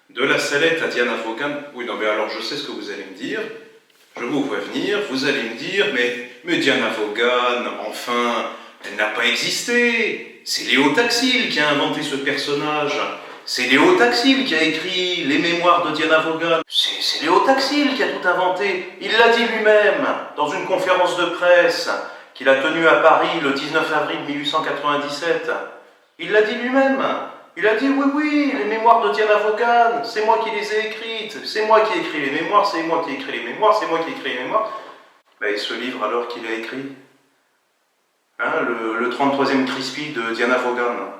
De la Salette à Diana Vaughan. Oui, non, mais alors je sais ce que vous allez me dire. Je vous vois venir, vous allez me dire, mais Diana Vaughan, enfin, elle n'a pas existé. C'est Léo Taxil qui a inventé ce personnage. C'est Léo Taxil qui a écrit les mémoires de Diana Vaughan. C'est Léo Taxil qui a tout inventé. Il l'a dit lui-même dans une conférence de presse qu'il a tenue à Paris le 19 avril 1897. Il l'a dit lui-même. Il a dit oui, les mémoires de Diana Vaughan, c'est moi qui les ai écrites, c'est moi qui ai écrit les mémoires, c'est moi qui ai écrit les mémoires, c'est moi qui ai écrit les mémoires. Et ce livre alors qu'il a écrit, le 33e Crispy de Diana Vaughan,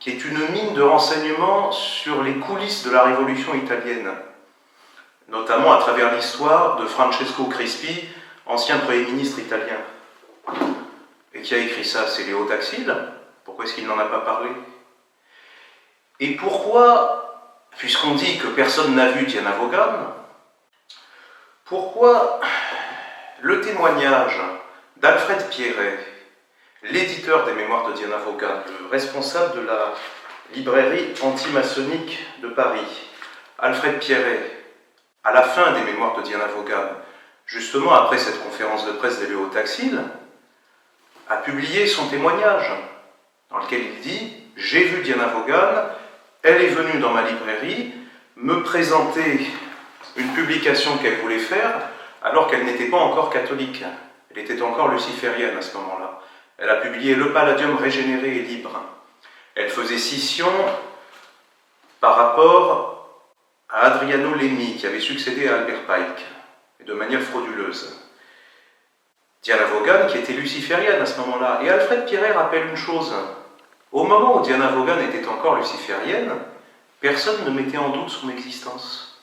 qui est une mine de renseignements sur les coulisses de la Révolution italienne, notamment à travers l'histoire de Francesco Crispi, ancien Premier ministre italien. Et qui a écrit ça, c'est Léo Taxil. Pourquoi est-ce qu'il n'en a pas parlé ? Et pourquoi, puisqu'on dit que personne n'a vu Diana Vaughan, pourquoi le témoignage d'Alfred Pierret, l'éditeur des mémoires de Diana Vaughan, le responsable de la librairie antimaçonnique de Paris, Alfred Pierret, à la fin des mémoires de Diana Vaughan, justement après cette conférence de presse de Léo Taxil, a publié son témoignage, dans lequel il dit « J'ai vu Diana Vaughan, elle est venue dans ma librairie me présenter une publication qu'elle voulait faire alors qu'elle n'était pas encore catholique. Elle était encore luciférienne à ce moment-là. Elle a publié Le Palladium régénéré et libre. Elle faisait scission par rapport à Adriano Lemmi, qui avait succédé à Albert Pike, et de manière frauduleuse. Diana Vaughan, qui était luciférienne à ce moment-là. Et Alfred Pierret rappelle une chose. Au moment où Diana Vaughan était encore luciférienne, personne ne mettait en doute son existence.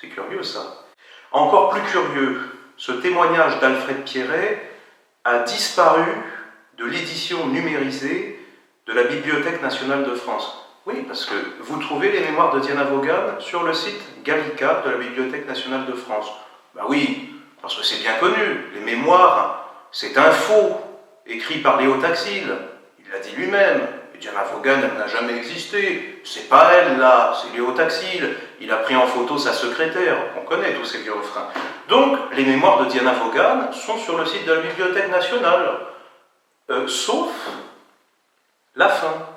C'est curieux ça. Encore plus curieux, ce témoignage d'Alfred Pierret a disparu de l'édition numérisée de la Bibliothèque nationale de France. Oui, parce que vous trouvez les mémoires de Diana Vaughan sur le site Gallica de la Bibliothèque nationale de France. Ben oui, parce que c'est bien connu, les mémoires, c'est un faux, écrit par Léo Taxil. Il l'a dit lui-même. Diana Vaughan, elle n'a jamais existé. C'est pas elle, là, c'est Léo Taxil. Il a pris en photo sa secrétaire. On connaît tous ces vieux refrains. Donc, les mémoires de Diana Vaughan sont sur le site de la Bibliothèque nationale. Sauf la fin.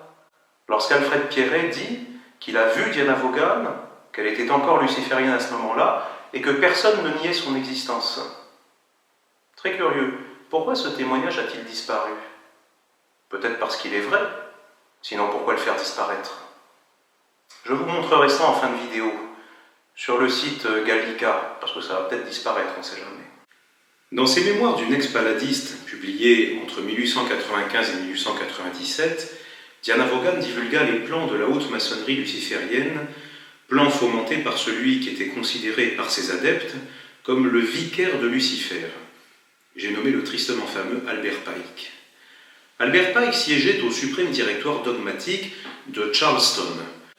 Lorsqu'Alfred Pierret dit qu'il a vu Diana Vaughan, qu'elle était encore luciférienne à ce moment-là, et que personne ne niait son existence. Très curieux. Pourquoi ce témoignage a-t-il disparu ? Peut-être parce qu'il est vrai, sinon pourquoi le faire disparaître ? Je vous montrerai ça en fin de vidéo, sur le site Gallica, parce que ça va peut-être disparaître, on ne sait jamais. Dans ses mémoires d'une ex-paladiste, publiées entre 1895 et 1897, Diana Vaughan divulgua les plans de la haute maçonnerie luciférienne, plans fomentés par celui qui était considéré par ses adeptes comme le vicaire de Lucifer. J'ai nommé le tristement fameux Albert Pike. Albert Pike siégeait au suprême directoire dogmatique de Charleston,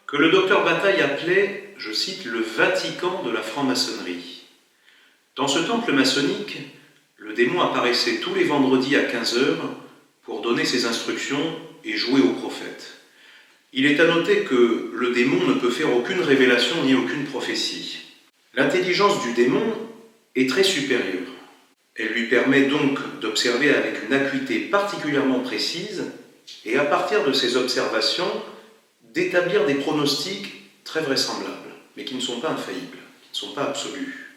que le docteur Bataille appelait, je cite, le Vatican de la franc-maçonnerie. Dans ce temple maçonnique, le démon apparaissait tous les vendredis à 15h pour donner ses instructions et jouer au prophète. Il est à noter que le démon ne peut faire aucune révélation ni aucune prophétie. L'intelligence du démon est très supérieure. Elle lui permet donc d'observer avec une acuité particulièrement précise et à partir de ces observations, d'établir des pronostics très vraisemblables, mais qui ne sont pas infaillibles, qui ne sont pas absolus.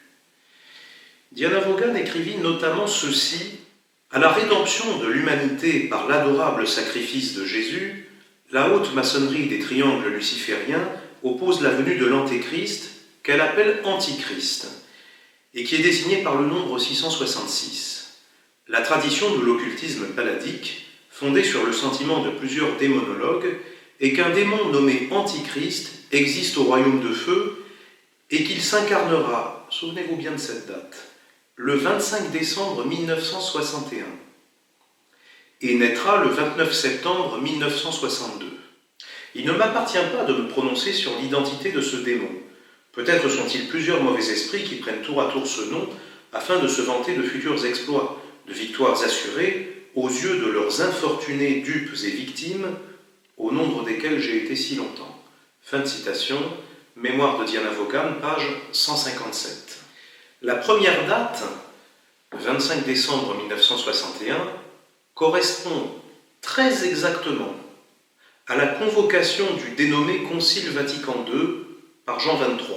Diana Vaughan écrivit notamment ceci: « À la rédemption de l'humanité par l'adorable sacrifice de Jésus, la haute maçonnerie des triangles lucifériens oppose la venue de l'Antéchrist, qu'elle appelle Antichrist, et qui est désigné par le nombre 666. La tradition de l'occultisme paladique, fondée sur le sentiment de plusieurs démonologues, est qu'un démon nommé Antichrist existe au royaume de feu et qu'il s'incarnera, souvenez-vous bien de cette date, le 25 décembre 1961 et naîtra le 29 septembre 1962. Il ne m'appartient pas de me prononcer sur l'identité de ce démon. Peut-être sont-ils plusieurs mauvais esprits qui prennent tour à tour ce nom afin de se vanter de futurs exploits, de victoires assurées aux yeux de leurs infortunés dupes et victimes, au nombre desquels j'ai été si longtemps. Fin de citation, Mémoires de Diana Vaughan, page 157. La première date, le 25 décembre 1961, correspond très exactement à la convocation du dénommé Concile Vatican II par Jean XXIII.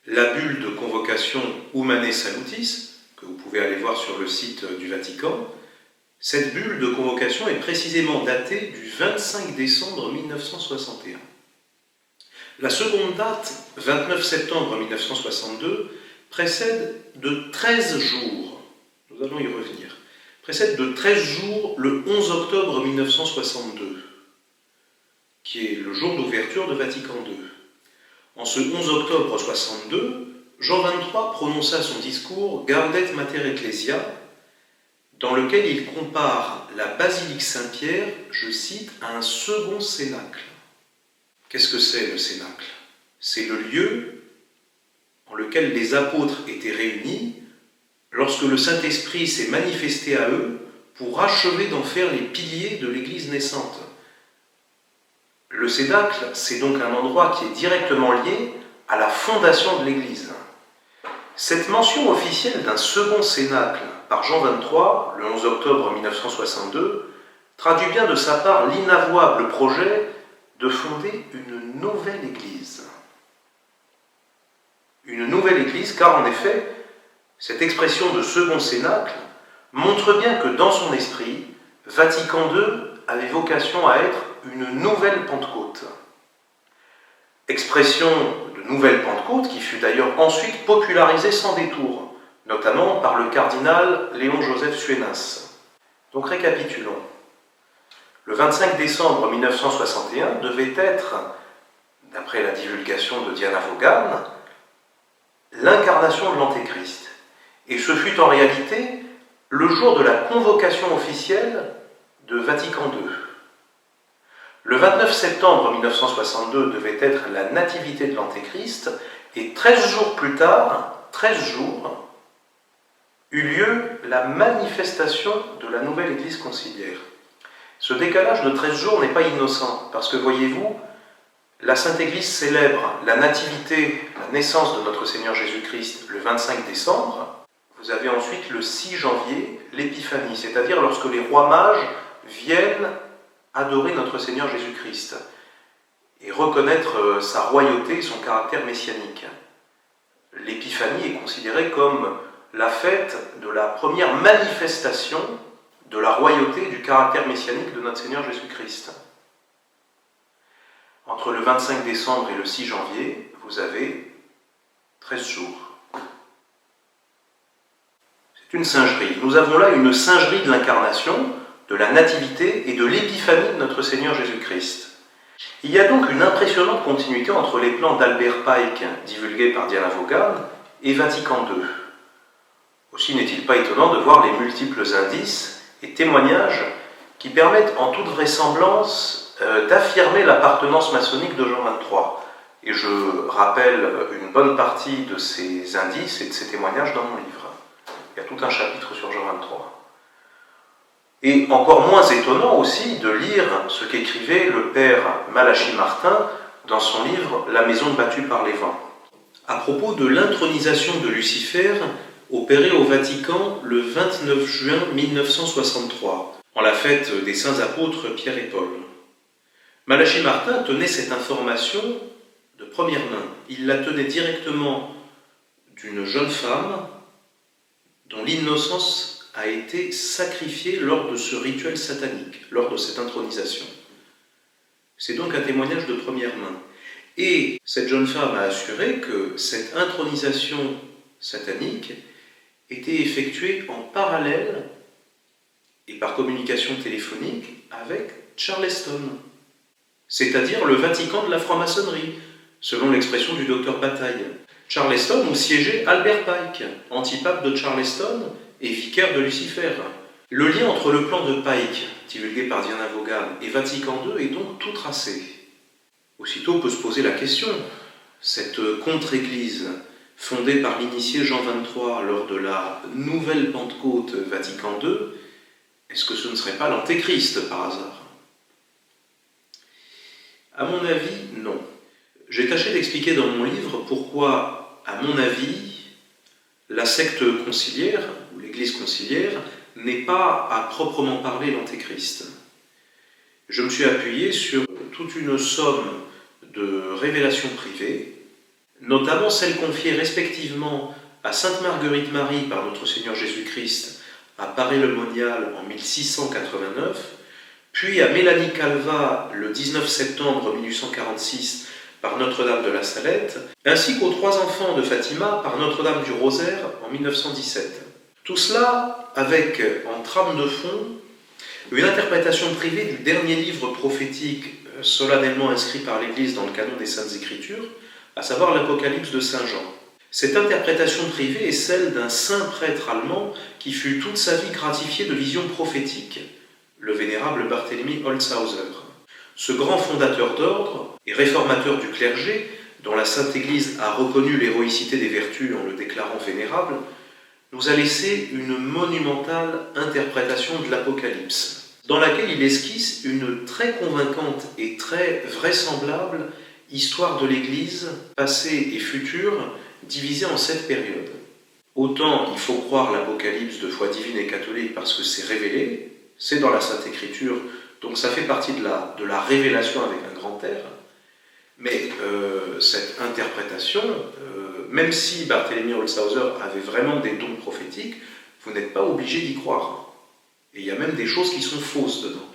La bulle de convocation Humanae Salutis, que vous pouvez aller voir sur le site du Vatican, cette bulle de convocation est précisément datée du 25 décembre 1961. La seconde date, 29 septembre 1962, précède de 13 jours, nous allons y revenir, précède de 13 jours le 11 octobre 1962, qui est le jour d'ouverture de Vatican II. En ce 11 octobre 1962, Jean XXIII prononça son discours Gaudet Mater Ecclesia, dans lequel il compare la basilique Saint-Pierre, je cite, à un second cénacle. Qu'est-ce que c'est le cénacle? C'est le lieu en lequel les apôtres étaient réunis lorsque le Saint-Esprit s'est manifesté à eux pour achever d'en faire les piliers de l'Église naissante. Le cénacle, c'est donc un endroit qui est directement lié à la fondation de l'Église. Cette mention officielle d'un second cénacle par Jean XXIII, le 11 octobre 1962, traduit bien de sa part l'inavouable projet de fonder une nouvelle Église. Une nouvelle Église, car en effet, cette expression de second cénacle montre bien que dans son esprit, Vatican II avait vocation à être une nouvelle Pentecôte. Expression de nouvelle Pentecôte qui fut d'ailleurs ensuite popularisée sans détour, notamment par le cardinal Léon-Joseph Suénas. Donc récapitulons. Le 25 décembre 1961 devait être, d'après la divulgation de Diana Vaughan, l'incarnation de l'Antéchrist. Et ce fut en réalité le jour de la convocation officielle de Vatican II. Le 29 septembre 1962 devait être la nativité de l'Antéchrist, et 13 jours plus tard, 13 jours, eut lieu la manifestation de la nouvelle Église conciliaire. Ce décalage de 13 jours n'est pas innocent, parce que voyez-vous, la Sainte Église célèbre la nativité, la naissance de notre Seigneur Jésus-Christ le 25 décembre. Vous avez ensuite le 6 janvier, l'épiphanie, c'est-à-dire lorsque les rois mages viennent adorer notre Seigneur Jésus-Christ et reconnaître sa royauté et son caractère messianique. L'épiphanie est considérée comme la fête de la première manifestation de la royauté et du caractère messianique de notre Seigneur Jésus-Christ. Entre le 25 décembre et le 6 janvier, vous avez 13 jours. C'est une singerie. Nous avons là une singerie de l'incarnation, de la nativité et de l'épiphanie de notre Seigneur Jésus-Christ. Il y a donc une impressionnante continuité entre les plans d'Albert Pike, divulgués par Diana Vaughan, et Vatican II. Aussi n'est-il pas étonnant de voir les multiples indices et témoignages qui permettent en toute vraisemblance d'affirmer l'appartenance maçonnique de Jean XXIII. Et je rappelle une bonne partie de ces indices et de ces témoignages dans mon livre. Il y a tout un chapitre sur Jean XXIII. Et encore moins étonnant aussi de lire ce qu'écrivait le père Malachie Martin dans son livre « La maison battue par les vents ». À propos de l'intronisation de Lucifer opérée au Vatican le 29 juin 1963, en la fête des saints apôtres Pierre et Paul. Malachie Martin tenait cette information de première main. Il la tenait directement d'une jeune femme dont l'innocence a été sacrifiée lors de ce rituel satanique, lors de cette intronisation. C'est donc un témoignage de première main. Et cette jeune femme a assuré que cette intronisation satanique était effectuée en parallèle et par communication téléphonique avec Charleston, c'est-à-dire le Vatican de la franc-maçonnerie, selon l'expression du docteur Bataille. Charleston où siégeait Albert Pike, antipape de Charleston et vicaire de Lucifer. Le lien entre le plan de Pike, divulgué par Diana Vaughan, et Vatican II est donc tout tracé. Aussitôt peut se poser la question, cette contre-église, fondée par l'initié Jean XXIII lors de la nouvelle Pentecôte Vatican II, est-ce que ce ne serait pas l'Antéchrist par hasard? À mon avis, non. J'ai tâché d'expliquer dans mon livre pourquoi, à mon avis, la secte conciliaire, ou l'église conciliaire, n'est pas à proprement parler l'antéchrist. Je me suis appuyé sur toute une somme de révélations privées, notamment celles confiées respectivement à Sainte Marguerite Marie par notre Seigneur Jésus-Christ à Paray-le-Monial en 1689, puis à Mélanie Calvat le 19 septembre 1846 par Notre-Dame de la Salette, ainsi qu'aux 3 enfants de Fatima par Notre-Dame du Rosaire en 1917. Tout cela avec, en trame de fond, une interprétation privée du dernier livre prophétique solennellement inscrit par l'Église dans le canon des Saintes Écritures, à savoir l'Apocalypse de Saint Jean. Cette interprétation privée est celle d'un saint prêtre allemand qui fut toute sa vie gratifié de visions prophétiques, le vénérable Barthélemy Holzhauser. Ce grand fondateur d'ordre et réformateur du clergé, dont la Sainte Église a reconnu l'héroïcité des vertus en le déclarant vénérable, nous a laissé une monumentale interprétation de l'Apocalypse, dans laquelle il esquisse une très convaincante et très vraisemblable histoire de l'Église, passée et future, divisée en 7 périodes. Autant il faut croire l'Apocalypse de foi divine et catholique parce que c'est révélé, c'est dans la Sainte Écriture, donc ça fait partie de la révélation avec un grand R, mais cette interprétation, même si Barthélemy Holzhauser avait vraiment des dons prophétiques, vous n'êtes pas obligé d'y croire. Et il y a même des choses qui sont fausses dedans.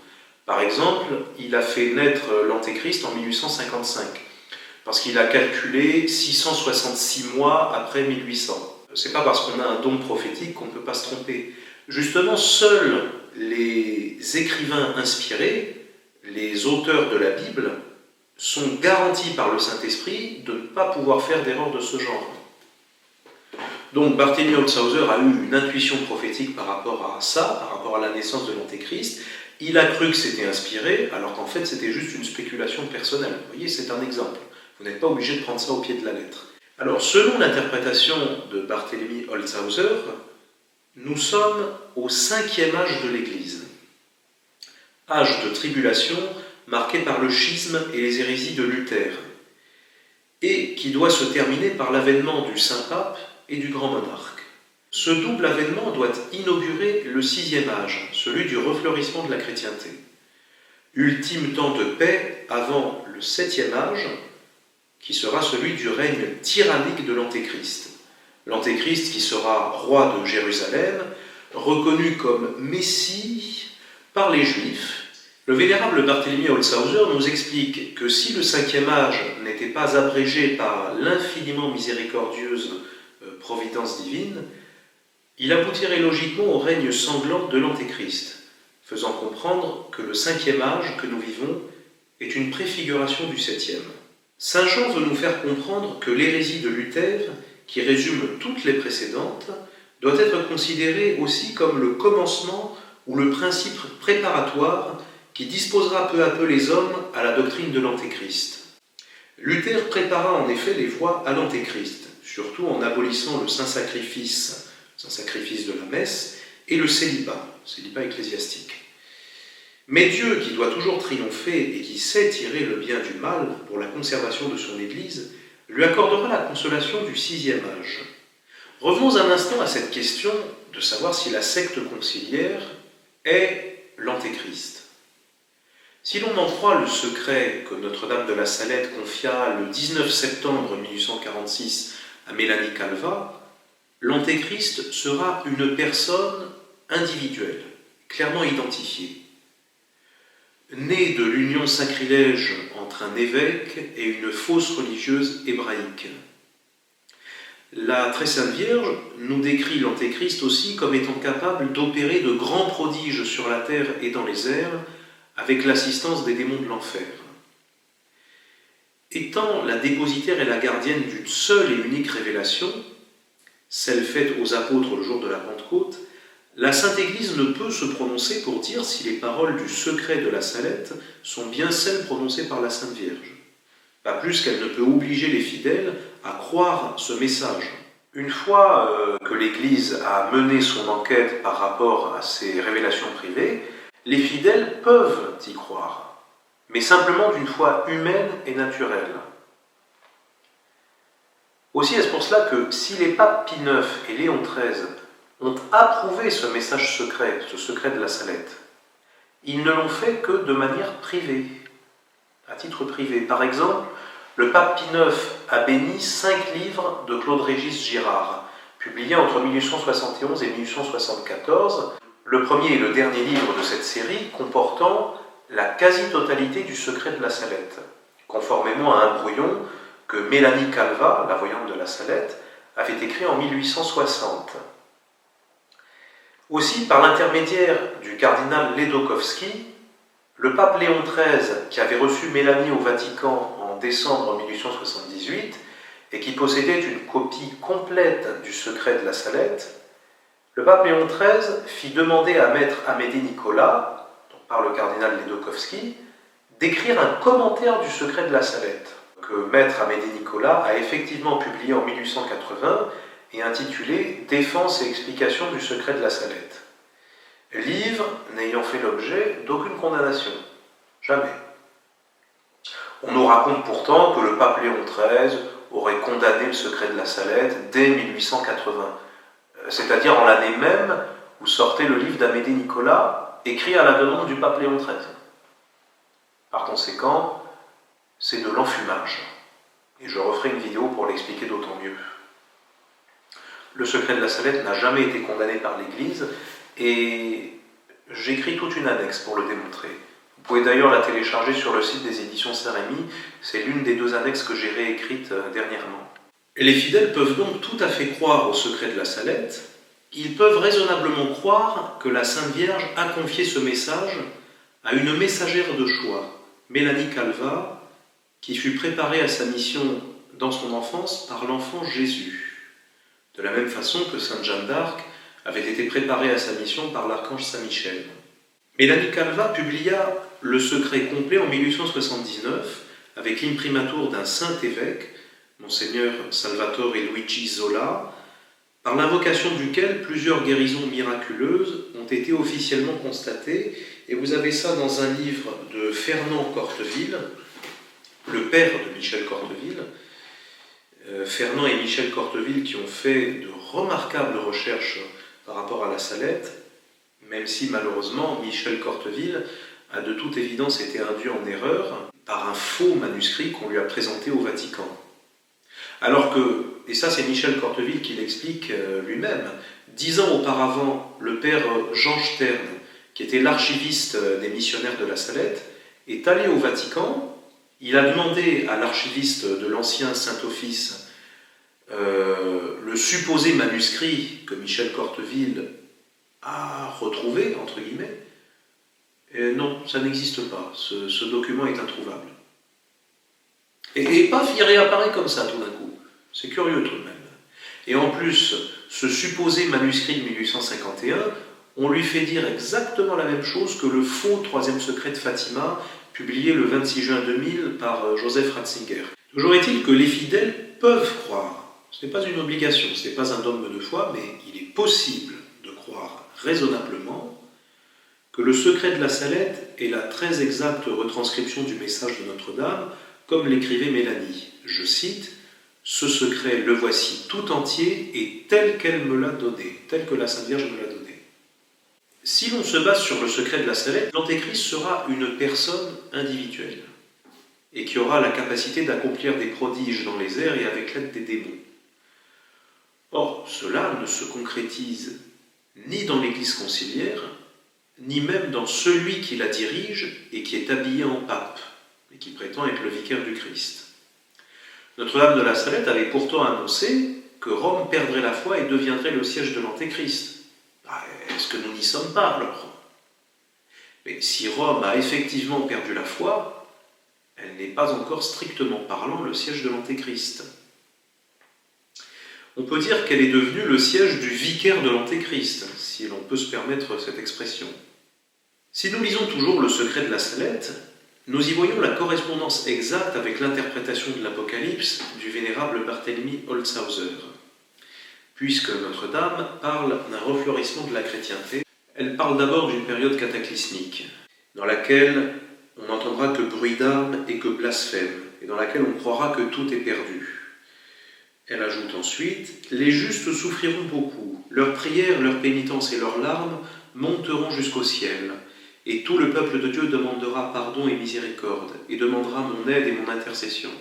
Par exemple, il a fait naître l'Antéchrist en 1855, parce qu'il a calculé 666 mois après 1800. C'est pas parce qu'on a un don prophétique qu'on ne peut pas se tromper. Justement, seuls les écrivains inspirés, les auteurs de la Bible, sont garantis par le Saint-Esprit de ne pas pouvoir faire d'erreur de ce genre. Donc Barthélemy Holzhauser a eu une intuition prophétique par rapport à ça, par rapport à la naissance de l'Antéchrist. Il a cru que c'était inspiré, alors qu'en fait c'était juste une spéculation personnelle. Vous voyez, c'est un exemple. Vous n'êtes pas obligé de prendre ça au pied de la lettre. Alors, selon l'interprétation de Barthélemy Holzhauser, nous sommes au 5e âge de l'Église. Âge de tribulation marqué par le schisme et les hérésies de Luther, et qui doit se terminer par l'avènement du Saint-Pape et du Grand Monarque. Ce double avènement doit inaugurer le 6e âge, celui du refleurissement de la chrétienté. Ultime temps de paix avant le 7e âge, qui sera celui du règne tyrannique de l'Antéchrist. L'Antéchrist qui sera roi de Jérusalem, reconnu comme Messie par les Juifs. Le vénérable Barthélemy Holzhauser nous explique que si le 5e âge n'était pas abrégé par l'infiniment miséricordieuse providence divine, il aboutirait logiquement au règne sanglant de l'Antéchrist, faisant comprendre que le 5e âge que nous vivons est une préfiguration du 7e. Saint Jean veut nous faire comprendre que l'hérésie de Luther, qui résume toutes les précédentes, doit être considérée aussi comme le commencement ou le principe préparatoire qui disposera peu à peu les hommes à la doctrine de l'Antéchrist. Luther prépara en effet les voies à l'Antéchrist, surtout en abolissant le saint-sacrifice de la messe, et le célibat ecclésiastique. Mais Dieu, qui doit toujours triompher et qui sait tirer le bien du mal pour la conservation de son Église, lui accordera la consolation du 6e âge. Revenons un instant à cette question de savoir si la secte conciliaire est l'Antéchrist. Si l'on en croit le secret que Notre-Dame de la Salette confia le 19 septembre 1846 à Mélanie Calvat, l'Antéchrist sera une personne individuelle, clairement identifiée, née de l'union sacrilège entre un évêque et une fausse religieuse hébraïque. La Très Sainte Vierge nous décrit l'Antéchrist aussi comme étant capable d'opérer de grands prodiges sur la terre et dans les airs avec l'assistance des démons de l'enfer. Étant la dépositaire et la gardienne d'une seule et unique révélation, celle faite aux apôtres le jour de la Pentecôte, la Sainte Église ne peut se prononcer pour dire si les paroles du secret de la Salette sont bien celles prononcées par la Sainte Vierge. Pas plus qu'elle ne peut obliger les fidèles à croire ce message. Une fois que l'Église a mené son enquête par rapport à ces révélations privées, les fidèles peuvent y croire, mais simplement d'une foi humaine et naturelle. Aussi est-ce pour cela que si les papes Pie IX et Léon XIII ont approuvé ce message secret, ce secret de la Salette, ils ne l'ont fait que de manière privée, à titre privé. Par exemple, le pape Pie IX a béni 5 livres de Claude-Régis Girard, publiés entre 1871 et 1874, le premier et le dernier livre de cette série comportant la quasi-totalité du secret de la Salette, conformément à un brouillon que Mélanie Calvat, la voyante de la Salette, avait écrit en 1860. Aussi, par l'intermédiaire du cardinal Ledokowski, le pape Léon XIII, qui avait reçu Mélanie au Vatican en décembre 1878 et qui possédait une copie complète du secret de la Salette, le pape Léon XIII fit demander à maître Amédée Nicolas, donc par le cardinal Ledokowski, d'écrire un commentaire du secret de la Salette, que maître Amédée Nicolas a effectivement publié en 1880 et intitulé « Défense et explication du secret de la Salette ». Livre n'ayant fait l'objet d'aucune condamnation. Jamais. On nous raconte pourtant que le pape Léon XIII aurait condamné le secret de la Salette dès 1880, c'est-à-dire en l'année même où sortait le livre d'Amédée Nicolas, écrit à la demande du pape Léon XIII. Par conséquent, c'est de l'enfumage. Et je referai une vidéo pour l'expliquer d'autant mieux. Le secret de la Salette n'a jamais été condamné par l'Église, et j'écris toute une annexe pour le démontrer. Vous pouvez d'ailleurs la télécharger sur le site des éditions Saint-Rémy, c'est l'une des 2 annexes que j'ai réécrites dernièrement. Les fidèles peuvent donc tout à fait croire au secret de la Salette, ils peuvent raisonnablement croire que la Sainte Vierge a confié ce message à une messagère de choix, Mélanie Calvat, qui fut préparée à sa mission dans son enfance par l'enfant Jésus, de la même façon que Sainte Jeanne d'Arc avait été préparée à sa mission par l'archange Saint-Michel. Mélanie Calvat publia Le Secret complet en 1879 avec l'imprimatur d'un saint évêque, Monseigneur Salvatore Luigi Zola, par l'invocation duquel plusieurs guérisons miraculeuses ont été officiellement constatées, et vous avez ça dans un livre de Fernand Corteville, le père de Michel Corteville. Fernand et Michel Corteville qui ont fait de remarquables recherches par rapport à la Salette, même si malheureusement Michel Corteville a de toute évidence été induit en erreur par un faux manuscrit qu'on lui a présenté au Vatican. Alors que, et ça c'est Michel Corteville qui l'explique lui-même, 10 ans auparavant, le père Jean Stern, qui était l'archiviste des missionnaires de la Salette, est allé au Vatican. Il a demandé à l'archiviste de l'ancien Saint-Office le supposé manuscrit que Michel Corteville a retrouvé, entre guillemets. Et non, ça n'existe pas. Ce document est introuvable. Et paf, il réapparaît comme ça tout d'un coup. C'est curieux tout de même. Et en plus, ce supposé manuscrit de 1851, on lui fait dire exactement la même chose que le faux troisième secret de Fatima, publié le 26 juin 2000 par Joseph Ratzinger. Toujours est-il que les fidèles peuvent croire. Ce n'est pas une obligation, ce n'est pas un dogme de foi, mais il est possible de croire raisonnablement que le secret de la Salette est la très exacte retranscription du message de Notre-Dame, comme l'écrivait Mélanie. Je cite, « Ce secret, le voici tout entier et tel qu'elle me l'a donné, tel que la Sainte Vierge me l'a donné. » Si l'on se base sur le secret de la Salette, l'Antéchrist sera une personne individuelle et qui aura la capacité d'accomplir des prodiges dans les airs et avec l'aide des démons. Or, cela ne se concrétise ni dans l'Église conciliaire, ni même dans celui qui la dirige et qui est habillé en pape, et qui prétend être le vicaire du Christ. Notre-Dame de la Salette avait pourtant annoncé que Rome perdrait la foi et deviendrait le siège de l'Antéchrist. Est-ce que nous n'y sommes pas alors? Mais si Rome a effectivement perdu la foi, elle n'est pas encore strictement parlant le siège de l'Antéchrist. On peut dire qu'elle est devenue le siège du vicaire de l'Antéchrist, si l'on peut se permettre cette expression. Si nous lisons toujours le secret de la Salette, nous y voyons la correspondance exacte avec l'interprétation de l'Apocalypse du vénérable Barthélemy Holzhauser. Puisque Notre-Dame parle d'un refleurissement de la chrétienté, elle parle d'abord d'une période cataclysmique, dans laquelle on n'entendra que bruit d'armes et que blasphème, et dans laquelle on croira que tout est perdu. Elle ajoute ensuite « Les justes souffriront beaucoup, leurs prières, leurs pénitences et leurs larmes monteront jusqu'au ciel, et tout le peuple de Dieu demandera pardon et miséricorde, et demandera mon aide et mon intercession.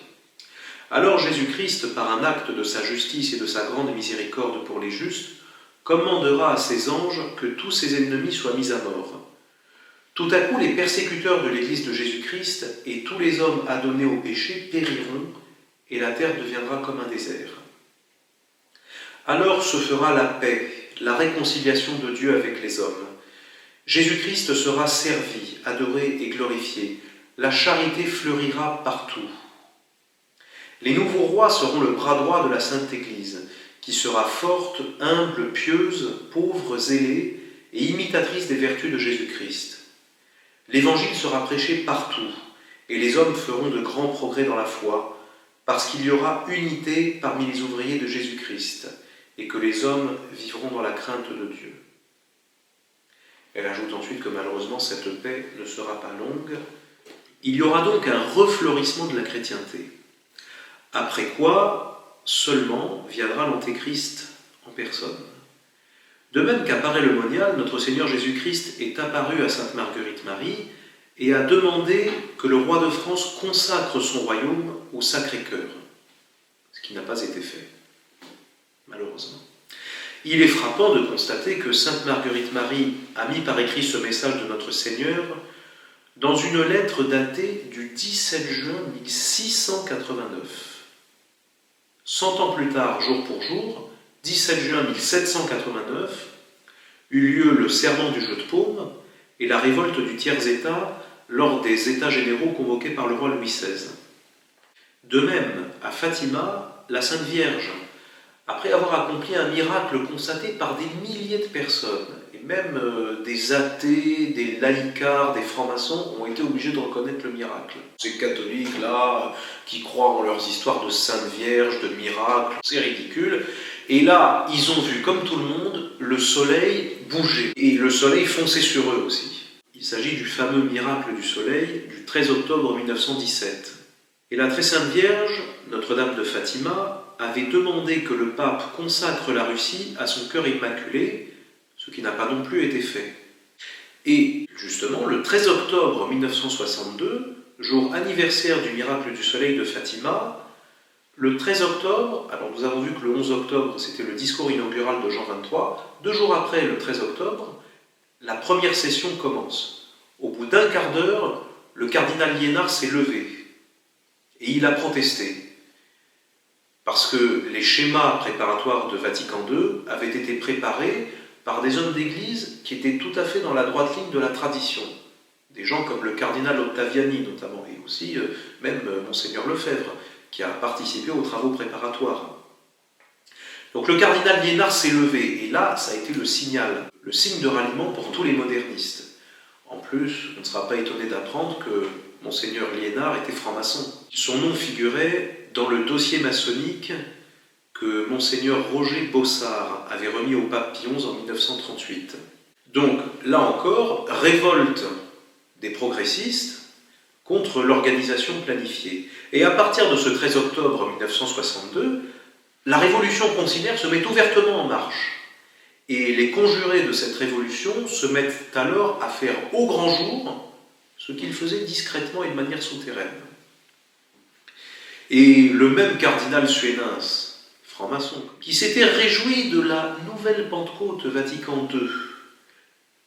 Alors Jésus-Christ, par un acte de sa justice et de sa grande miséricorde pour les justes, commandera à ses anges que tous ses ennemis soient mis à mort. Tout à coup, les persécuteurs de l'Église de Jésus-Christ et tous les hommes adonnés au péché périront, et la terre deviendra comme un désert. Alors se fera la paix, la réconciliation de Dieu avec les hommes. Jésus-Christ sera servi, adoré et glorifié. La charité fleurira partout. Les nouveaux rois seront le bras droit de la Sainte Église, qui sera forte, humble, pieuse, pauvre, zélée et imitatrice des vertus de Jésus-Christ. L'Évangile sera prêché partout, et les hommes feront de grands progrès dans la foi, parce qu'il y aura unité parmi les ouvriers de Jésus-Christ, et que les hommes vivront dans la crainte de Dieu. Elle ajoute ensuite que malheureusement cette paix ne sera pas longue. Il y aura donc un refleurissement de la chrétienté. Après quoi, seulement viendra l'Antéchrist en personne. De même qu'à Paray-le-Monial, notre Seigneur Jésus-Christ est apparu à Sainte Marguerite Marie et a demandé que le roi de France consacre son royaume au Sacré-Cœur, ce qui n'a pas été fait, malheureusement. Il est frappant de constater que Sainte Marguerite Marie a mis par écrit ce message de notre Seigneur dans une lettre datée du 17 juin 1689. 100 ans plus tard, jour pour jour, 17 juin 1789, eut lieu le serment du jeu de paume et la révolte du tiers-État lors des États généraux convoqués par le roi Louis XVI. De même, à Fatima, la Sainte Vierge, après avoir accompli un miracle constaté par des milliers de personnes, et même des athées, des laïcards, des francs-maçons ont été obligés de reconnaître le miracle. Ces catholiques-là, qui croient en leurs histoires de Sainte Vierge, de miracles, c'est ridicule. Et là, ils ont vu, comme tout le monde, le soleil bouger, et le soleil foncer sur eux aussi. Il s'agit du fameux miracle du soleil du 13 octobre 1917. Et la très sainte Vierge, Notre-Dame de Fatima, avait demandé que le pape consacre la Russie à son cœur immaculé, ce qui n'a pas non plus été fait. Et justement, le 13 octobre 1962, jour anniversaire du miracle du soleil de Fatima, le 13 octobre, alors nous avons vu que le 11 octobre, c'était le discours inaugural de Jean XXIII, 2 jours après, le 13 octobre, la première session commence. Au bout d'un quart d'heure, le cardinal Liénard s'est levé et il a protesté. Parce que les schémas préparatoires de Vatican II avaient été préparés par des hommes d'église qui étaient tout à fait dans la droite ligne de la tradition. Des gens comme le cardinal Ottaviani notamment, et aussi même Monseigneur Lefebvre, qui a participé aux travaux préparatoires. Donc le cardinal Liénard s'est levé, et là, ça a été le signe de ralliement pour tous les modernistes. En plus, on ne sera pas étonné d'apprendre que Monseigneur Liénard était franc-maçon. Son nom figurait dans le dossier maçonnique que Monseigneur Roger Bossard avait remis au pape Pie XI en 1938. Donc, là encore, révolte des progressistes contre l'organisation planifiée. Et à partir de ce 13 octobre 1962, la révolution conciliaire se met ouvertement en marche. Et les conjurés de cette révolution se mettent alors à faire au grand jour ce qu'ils faisaient discrètement et de manière souterraine. Et le même cardinal Suénens, franc-maçon, qui s'était réjoui de la nouvelle Pentecôte Vatican II,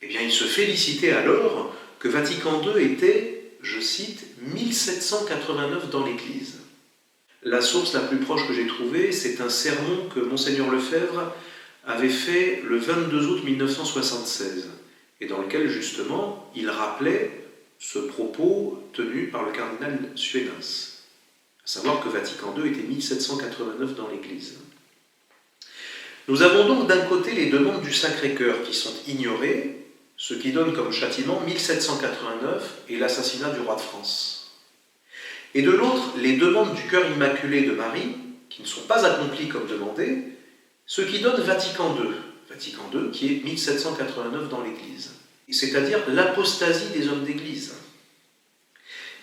eh bien il se félicitait alors que Vatican II était, je cite, 1789 dans l'Église. La source la plus proche que j'ai trouvée, c'est un sermon que Monseigneur Lefebvre avait fait le 22 août 1976, et dans lequel justement il rappelait ce propos tenu par le cardinal Suénens. À savoir que Vatican II était 1789 dans l'Église. Nous avons donc d'un côté les demandes du Sacré-Cœur qui sont ignorées, ce qui donne comme châtiment 1789 et l'assassinat du roi de France. Et de l'autre, les demandes du cœur immaculé de Marie, qui ne sont pas accomplies comme demandé, ce qui donne Vatican II qui est 1789 dans l'Église, c'est-à-dire l'apostasie des hommes d'Église.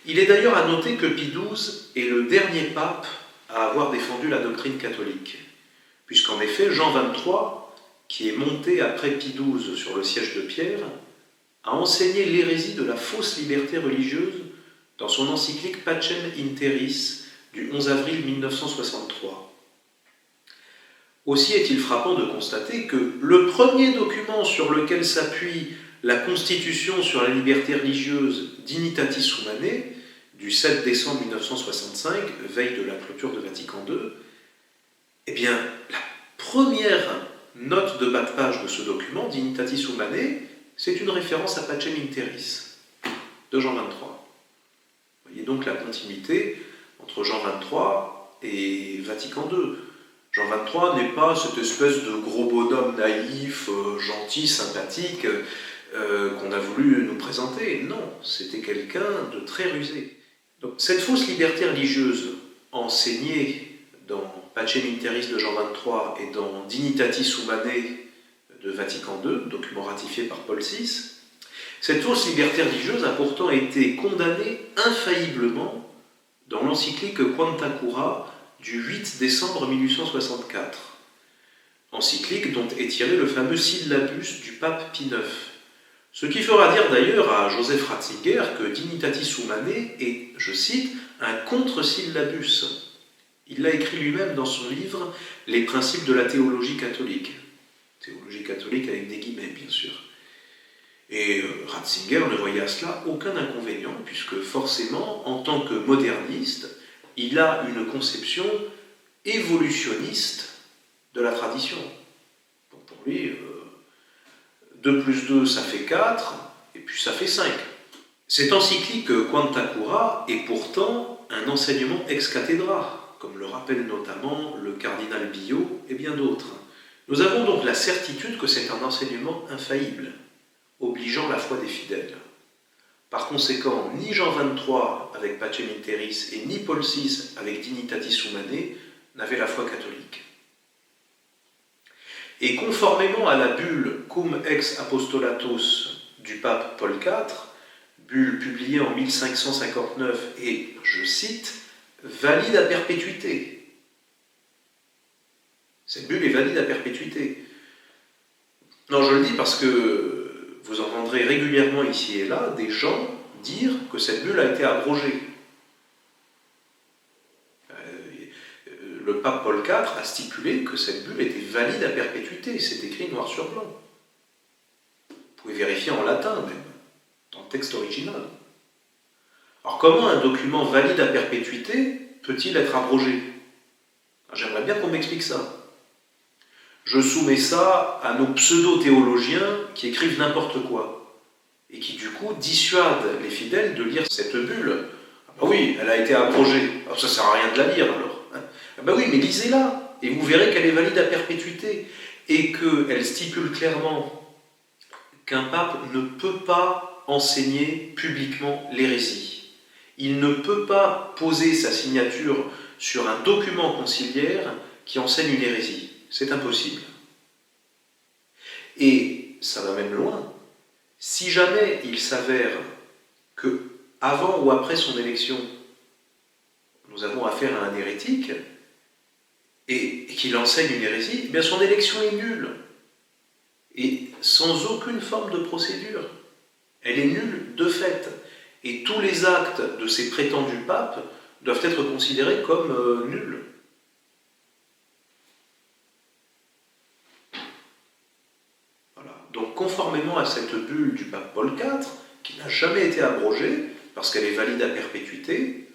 Il est d'ailleurs à noter que Pie XII est le dernier pape à avoir défendu la doctrine catholique, puisqu'en effet, Jean XXIII, qui est monté après Pie XII sur le siège de Pierre, a enseigné l'hérésie de la fausse liberté religieuse dans son encyclique Pacem in Terris du 11 avril 1963. Aussi est-il frappant de constater que le premier document sur lequel s'appuie la Constitution sur la liberté religieuse Dignitatis Humanae du 7 décembre 1965, veille de la clôture de Vatican II, eh bien, la première note de bas de page de ce document, Dignitatis Humanae, c'est une référence à Pacem in Terris de Jean XXIII. Vous voyez donc la continuité entre Jean XXIII et Vatican II. Jean XXIII n'est pas cette espèce de gros bonhomme naïf, gentil, sympathique, qu'on a voulu nous présenter. Non, c'était quelqu'un de très rusé. Donc, cette fausse liberté religieuse enseignée dans Pacem in Terris de Jean XXIII et dans Dignitatis Humanae de Vatican II, document ratifié par Paul VI, cette fausse liberté religieuse a pourtant été condamnée infailliblement dans l'encyclique Quanta Cura du 8 décembre 1864, encyclique dont est tiré le fameux syllabus du pape Pie IX. Ce qui fera dire d'ailleurs à Joseph Ratzinger que Dignitatis Humanae est, je cite, un contre-syllabus. Il l'a écrit lui-même dans son livre Les principes de la théologie catholique. Théologie catholique avec des guillemets, bien sûr. Et Ratzinger ne voyait à cela aucun inconvénient, puisque forcément, en tant que moderniste, il a une conception évolutionniste de la tradition. Donc pour lui, 2 plus 2, ça fait 4, et puis ça fait 5. Cette encyclique Quanta Cura est pourtant un enseignement ex cathedra, comme le rappelle notamment le cardinal Billot et bien d'autres. Nous avons donc la certitude que c'est un enseignement infaillible, obligeant la foi des fidèles. Par conséquent, ni Jean XXIII avec Pacem in Terris et ni Paul VI avec Dignitatis Humanae n'avaient la foi catholique. Et conformément à la bulle Cum ex Apostolatos du pape Paul IV, bulle publiée en 1559 et, je cite, valide à perpétuité. Cette bulle est valide à perpétuité. Non, je le dis parce que vous entendrez régulièrement ici et là des gens dire que cette bulle a été abrogée. Le pape Paul IV a stipulé que cette bulle était valide à perpétuité. C'est écrit noir sur blanc. Vous pouvez vérifier en latin même, dans le texte original. Alors comment un document valide à perpétuité peut-il être abrogé? J'aimerais bien qu'on m'explique ça. Je soumets ça à nos pseudo-théologiens qui écrivent n'importe quoi et qui du coup dissuadent les fidèles de lire cette bulle. Ah bah oui, elle a été abrogée. Alors ça ne sert à rien de la lire alors. Ah bah oui, mais lisez-la et vous verrez qu'elle est valide à perpétuité et qu'elle stipule clairement qu'un pape ne peut pas enseigner publiquement l'hérésie. Il ne peut pas poser sa signature sur un document conciliaire qui enseigne une hérésie. C'est impossible. Et ça va même loin. Si jamais il s'avère que, avant ou après son élection, nous avons affaire à un hérétique et qu'il enseigne une hérésie, eh bien son élection est nulle. Et sans aucune forme de procédure. Elle est nulle de fait. Et tous les actes de ces prétendus papes doivent être considérés comme nuls. Donc, conformément à cette bulle du pape Paul IV, qui n'a jamais été abrogée, parce qu'elle est valide à perpétuité,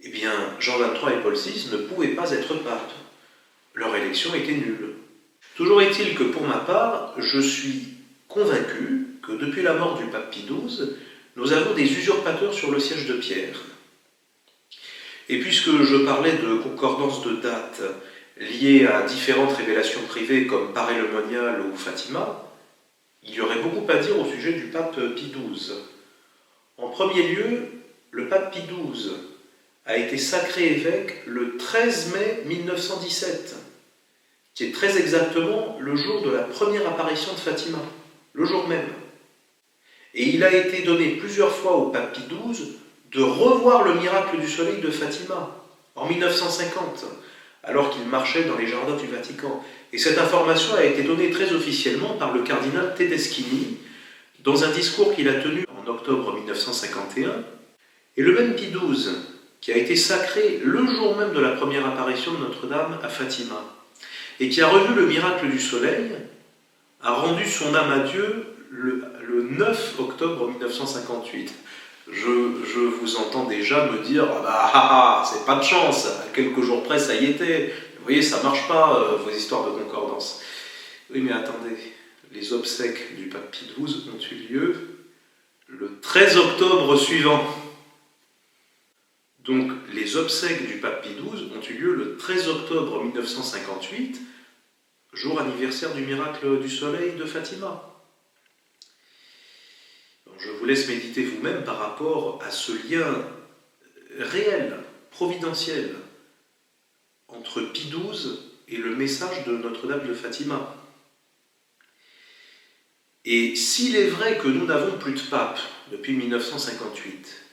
eh bien, Jean XXIII et Paul VI ne pouvaient pas être papes. Leur élection était nulle. Toujours est-il que, pour ma part, je suis convaincu que depuis la mort du pape Pie XII, nous avons des usurpateurs sur le siège de Pierre. Et puisque je parlais de concordance de date liées à différentes révélations privées comme Paray-le-Monial ou Fatima, il y aurait beaucoup à dire au sujet du pape Pie XII. En premier lieu, le pape Pie XII a été sacré évêque le 13 mai 1917, qui est très exactement le jour de la première apparition de Fatima, le jour même. Et il a été donné plusieurs fois au pape Pie XII de revoir le miracle du soleil de Fatima, en 1950, alors qu'il marchait dans les jardins du Vatican. Et cette information a été donnée très officiellement par le cardinal Tedeschini dans un discours qu'il a tenu en octobre 1951. Et le même Pie XII, qui a été sacré le jour même de la première apparition de Notre-Dame à Fatima, et qui a revu le miracle du soleil, a rendu son âme à Dieu le 9 octobre 1958. Je vous entends déjà me dire c'est pas de chance, à quelques jours près ça y était. Vous voyez, ça marche pas, vos histoires de concordance. Oui, mais attendez, les obsèques du pape Pie XII ont eu lieu le 13 octobre suivant. Donc, les obsèques du pape Pie XII ont eu lieu le 13 octobre 1958, jour anniversaire du miracle du soleil de Fatima. Donc, je vous laisse méditer vous-même par rapport à ce lien réel, providentiel, entre Pie XII et le message de Notre-Dame de Fatima. Et s'il est vrai que nous n'avons plus de pape depuis 1958,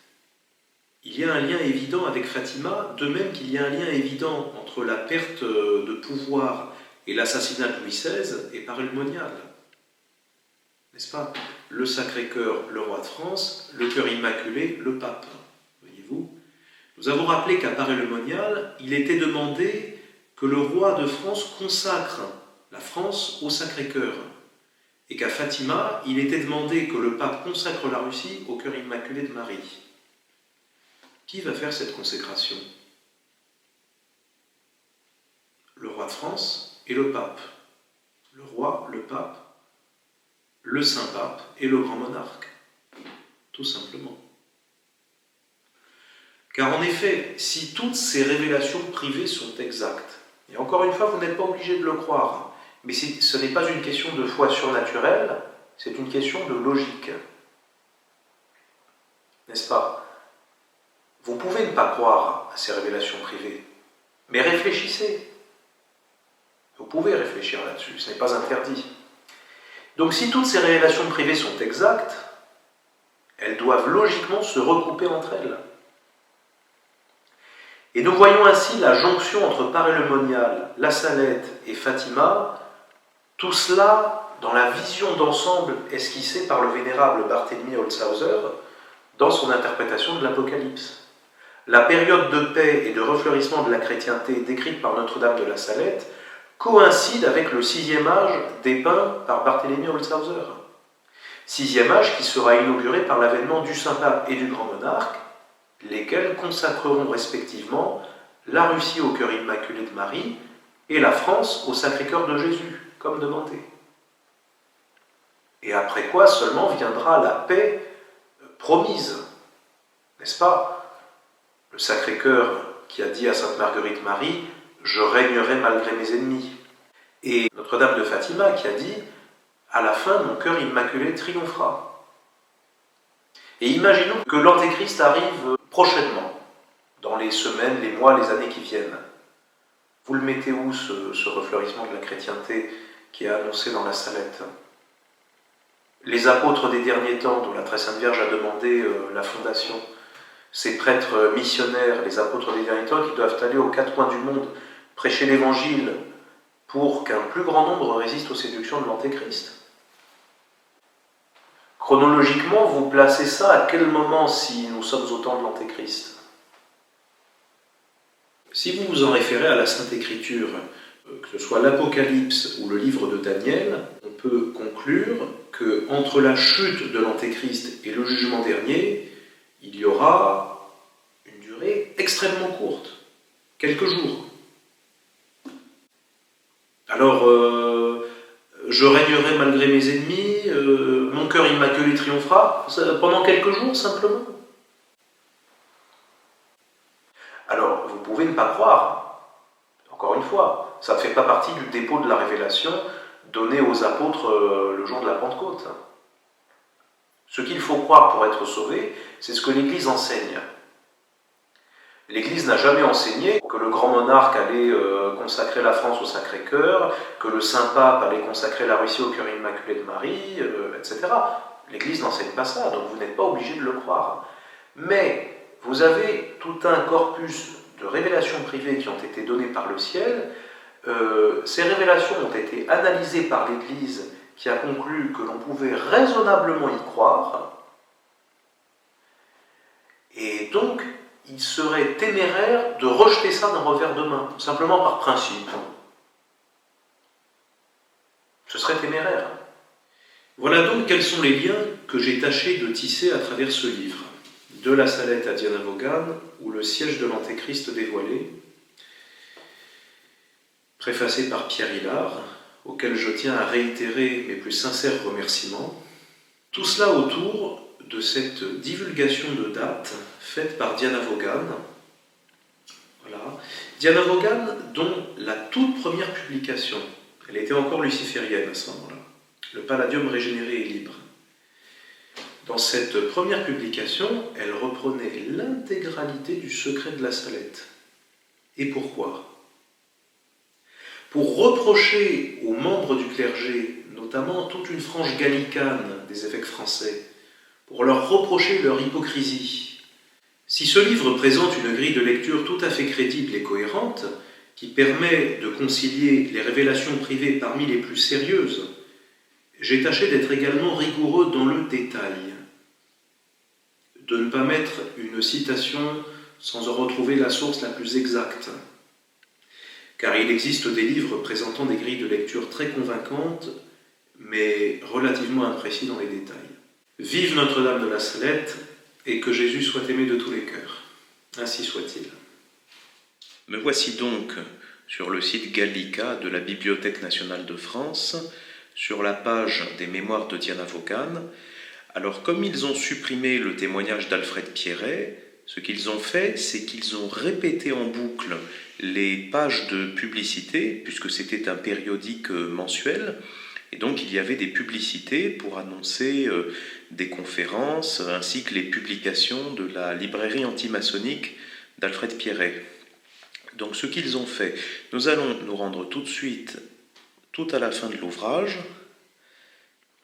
il y a un lien évident avec Fatima, de même qu'il y a un lien évident entre la perte de pouvoir et l'assassinat de Louis XVI et Paray-le-Monial. N'est-ce pas? Le Sacré-Cœur, le roi de France, le cœur immaculé, le pape. Voyez-vous? Nous avons rappelé qu'à Paray-le-Monial, il était demandé que le roi de France consacre la France au Sacré-Cœur. Et qu'à Fatima, il était demandé que le pape consacre la Russie au cœur immaculé de Marie. Qui va faire cette consécration? Le roi de France et le pape. Le roi, le pape, le saint-pape et le grand monarque. Tout simplement. Car en effet, si toutes ces révélations privées sont exactes, et encore une fois, vous n'êtes pas obligé de le croire, mais ce n'est pas une question de foi surnaturelle, c'est une question de logique. N'est-ce pas? Vous pouvez ne pas croire à ces révélations privées, mais réfléchissez. Vous pouvez réfléchir là-dessus, ce n'est pas interdit. Donc si toutes ces révélations privées sont exactes, elles doivent logiquement se recouper entre elles. Et nous voyons ainsi la jonction entre Paray-le-Monial, La Salette et Fatima, tout cela dans la vision d'ensemble esquissée par le vénérable Barthélemy Holzhauser dans son interprétation de l'Apocalypse. La période de paix et de refleurissement de la chrétienté décrite par Notre-Dame de la Salette coïncide avec le 6e âge dépeint par Barthélemy Holzhauser. 6e âge qui sera inauguré par l'avènement du Saint-Pape et du Grand Monarque, lesquels consacreront respectivement la Russie au cœur immaculé de Marie et la France au Sacré-Cœur de Jésus, comme demandé. Et après quoi seulement viendra la paix promise, n'est-ce pas? Le Sacré-Cœur qui a dit à Sainte Marguerite Marie « Je régnerai malgré mes ennemis ». Et Notre-Dame de Fatima qui a dit « À la fin, mon cœur immaculé triomphera ». Et imaginons que l'Antéchrist arrive prochainement, dans les semaines, les mois, les années qui viennent. Vous le mettez où, ce refleurissement de la chrétienté qui est annoncé dans la Salette? Les apôtres des derniers temps, dont la Très Sainte Vierge a demandé la fondation, ces prêtres missionnaires, les apôtres des derniers temps, qui doivent aller aux quatre coins du monde prêcher l'Évangile pour qu'un plus grand nombre résiste aux séductions de l'Antéchrist. Chronologiquement, vous placez ça à quel moment si nous sommes au temps de l'Antéchrist? Si vous vous en référez à la Sainte Écriture, que ce soit l'Apocalypse ou le livre de Daniel, on peut conclure qu'entre la chute de l'Antéchrist et le jugement dernier, il y aura une durée extrêmement courte, quelques jours. Alors, je régnerai malgré mes ennemis, mon cœur immaculé triomphera, pendant quelques jours simplement. Alors, vous pouvez ne pas croire, encore une fois, ça ne fait pas partie du dépôt de la révélation donnée aux apôtres le jour de la Pentecôte. Ce qu'il faut croire pour être sauvé, c'est ce que l'Église enseigne. L'Église n'a jamais enseigné que le grand monarque allait consacrer la France au Sacré-Cœur, que le Saint-Pape allait consacrer la Russie au cœur immaculé de Marie, etc. L'Église n'enseigne pas ça, donc vous n'êtes pas obligé de le croire. Mais vous avez tout un corpus de révélations privées qui ont été données par le ciel. Ces révélations ont été analysées par l'Église qui a conclu que l'on pouvait raisonnablement y croire. Et donc, il serait téméraire de rejeter ça d'un revers de main, simplement par principe. Ce serait téméraire. Voilà donc quels sont les liens que j'ai tâché de tisser à travers ce livre. De la Salette à Diana Vaughan, ou le siège de l'Antéchrist dévoilé, préfacé par Pierre Hillard, auquel je tiens à réitérer mes plus sincères remerciements. Tout cela autour de cette divulgation de dates faite par Diana Vaughan. Voilà. Diana Vaughan, dont la toute première publication, elle était encore luciférienne à ce moment-là, le Palladium régénéré et libre. Dans cette première publication, elle reprenait l'intégralité du secret de la Salette. Et pourquoi ? Pour reprocher aux membres du clergé, notamment toute une frange gallicane des évêques français, pour leur reprocher leur hypocrisie. Si ce livre présente une grille de lecture tout à fait crédible et cohérente, qui permet de concilier les révélations privées parmi les plus sérieuses, j'ai tâché d'être également rigoureux dans le détail, de ne pas mettre une citation sans en retrouver la source la plus exacte. Car il existe des livres présentant des grilles de lecture très convaincantes, mais relativement imprécis dans les détails. Vive Notre-Dame de la Salette, et que Jésus soit aimé de tous les cœurs. Ainsi soit-il. Me voici donc sur le site Gallica de la Bibliothèque nationale de France, sur la page des mémoires de Diana Vaughan. Alors, comme ils ont supprimé le témoignage d'Alfred Pierret, ce qu'ils ont fait, c'est qu'ils ont répété en boucle les pages de publicité, puisque c'était un périodique mensuel, et donc il y avait des publicités pour annoncer des conférences, ainsi que les publications de la librairie antimaçonnique d'Alfred Pierret. Donc ce qu'ils ont fait, nous allons nous rendre tout de suite, tout à la fin de l'ouvrage.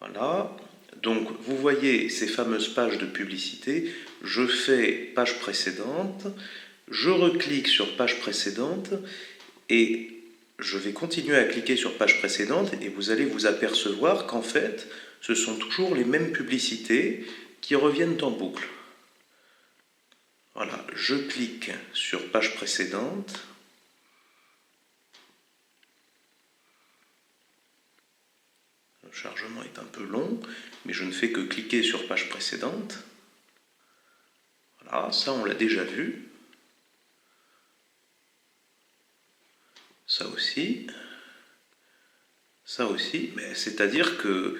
Voilà. Donc vous voyez ces fameuses pages de publicité. Je fais page précédente, je reclique sur page précédente et je vais continuer à cliquer sur page précédente et vous allez vous apercevoir qu'en fait, ce sont toujours les mêmes publicités qui reviennent en boucle. Voilà, je clique sur page précédente. Le chargement est un peu long, mais je ne fais que cliquer sur page précédente. Voilà, ça on l'a déjà vu. Ça aussi, mais c'est-à-dire que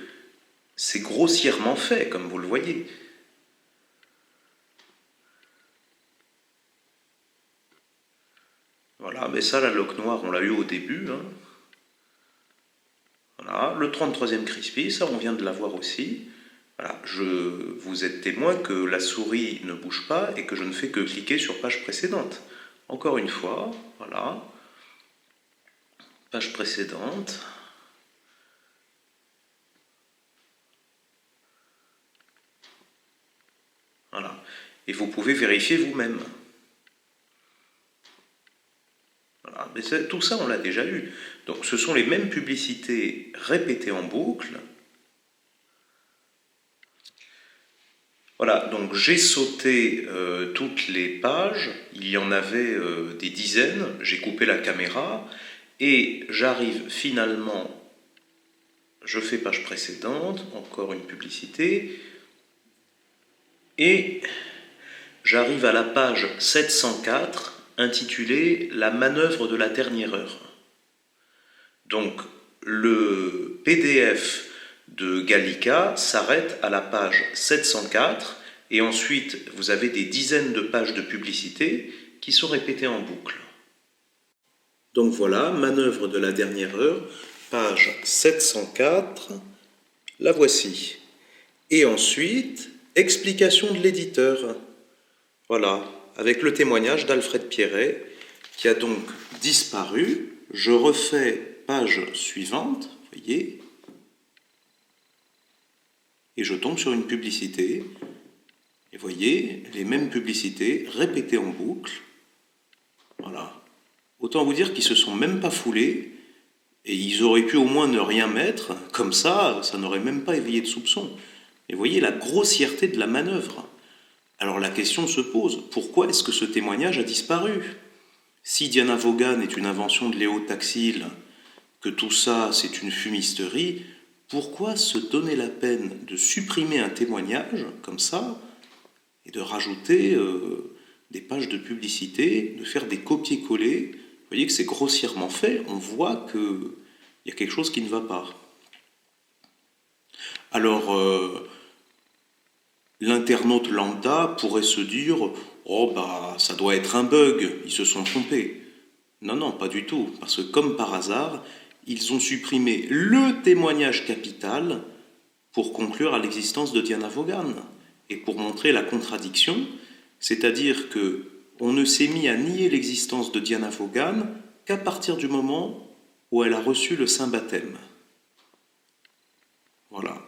c'est grossièrement fait, comme vous le voyez. Voilà, mais ça, la loque noire, on l'a eu au début. Hein. Voilà, le 33e Crispy, ça, on vient de l'avoir aussi. Voilà, vous êtes témoin que la souris ne bouge pas et que je ne fais que cliquer sur page précédente. Encore une fois, voilà. Page précédente. Voilà. Et vous pouvez vérifier vous-même. Voilà. Mais tout ça, on l'a déjà eu. Donc ce sont les mêmes publicités répétées en boucle. Voilà, donc j'ai sauté toutes les pages. Il y en avait des dizaines. J'ai coupé la caméra. Et j'arrive finalement, je fais page précédente, encore une publicité, et j'arrive à la page 704, intitulée « La manœuvre de la dernière heure ». Donc, le PDF de Gallica s'arrête à la page 704, et ensuite, vous avez des dizaines de pages de publicité qui sont répétées en boucle. Donc voilà, manœuvre de la dernière heure, page 704, la voici. Et ensuite, explication de l'éditeur. Voilà, avec le témoignage d'Alfred Pierret, qui a donc disparu. Je refais page suivante, vous voyez, et je tombe sur une publicité. Et vous voyez, les mêmes publicités répétées en boucle. Voilà. Autant vous dire qu'ils se sont même pas foulés, et ils auraient pu au moins ne rien mettre, comme ça n'aurait même pas éveillé de soupçons. Et vous voyez la grossièreté de la manœuvre. Alors la question se pose, pourquoi est-ce que ce témoignage a disparu? Si Diana Vaughan est une invention de Léo Taxil, que tout ça c'est une fumisterie, pourquoi se donner la peine de supprimer un témoignage comme ça et de rajouter des pages de publicité, de faire des copier-coller? Vous voyez que c'est grossièrement fait, on voit qu'il y a quelque chose qui ne va pas. Alors, l'internaute lambda pourrait se dire « Oh, bah, ça doit être un bug, ils se sont trompés. » Non, non, pas du tout, parce que comme par hasard, ils ont supprimé le témoignage capital pour conclure à l'existence de Diana Vaughan et pour montrer la contradiction, c'est-à-dire que on ne s'est mis à nier l'existence de Diana Vaughan qu'à partir du moment où elle a reçu le saint baptême. Voilà.